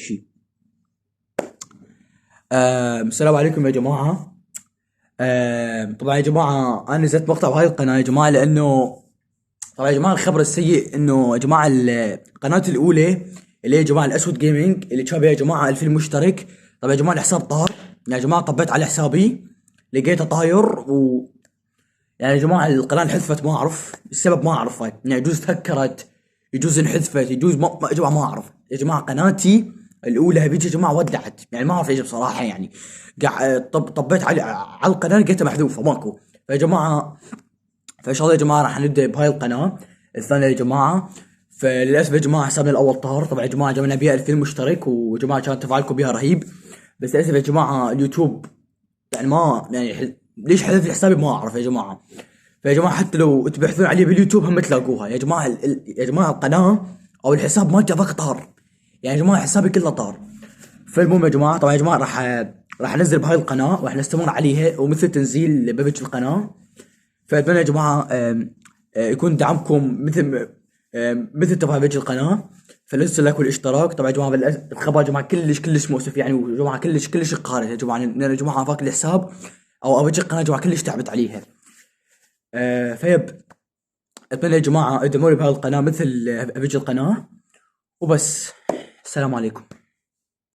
شيء. السلام عليكم يا جماعة. طبعا يا جماعة أنا نزلت مقطع بهاي القناة يا جماعة، لأنه طبعا يا جماعة الخبر السيء إنه يا جماعة القناة الأولى اللي هي يا جماعة الأسود جيمنج اللي كان بها يا جماعة 2000 مشترك، طبعا يا جماعة الحساب طار. يا جماعة طبيت على حسابي لقيته طاير، و يعني يا جماعة القناة انحذفت، ما أعرف السبب، ما أعرف يعني يجوز تهكرت، يجوز انحذفت، يجوز يا جماعة ما أعرف. يا جماعة قناتي الأولى هذيك يا جماعة ودعت، يعني ما أعرف إيش بصراحة. يعني طبيت على القناة لقيتها محذوفة ماكو. فيا جماعة فإن شاء الله يا جماعة راح نبدأ بهاي القناة الثانية يا جماعة. فللأسف يا جماعة حسابنا الأول طار. طبعا يا جماعة جبنا بيها 2000 مشترك، ويا جماعة كان تفاعلكم بيها رهيب، بس للأسف يا جماعة اليوتيوب يعني ما يعني ليش حذف لي حسابي ما أعرف يا جماعة. فيا جماعة حتى لو تبحثون عليه باليوتيوب هم تلاقوها يا جماعة. يا جماعة القناة أو الحساب ما جابك طار، يعني يا جماعة حسابي كله طار. فالمهم يا جماعة طبعا يا جماعة راح انزل بهاي القناة وراح نستمر عليها، ومثل تنزيل ببج القناة. فاتمنى يا جماعة يكون دعمكم مثل تفاعل ببج القناة. فلسه لايك والاشتراك. طبعا يا جماعة الخبر يا جماعة كلش مؤسف يعني، ويا جماعة كلش قارس يا جماعة، لأن يا جماعة فاك الحساب او ببج القناة يا جماعة كلش تعبت عليها. فيب اتمنى يا جماعة ادعموني بهاي القناة مثل ببج القناة وبس. السلام عليكم.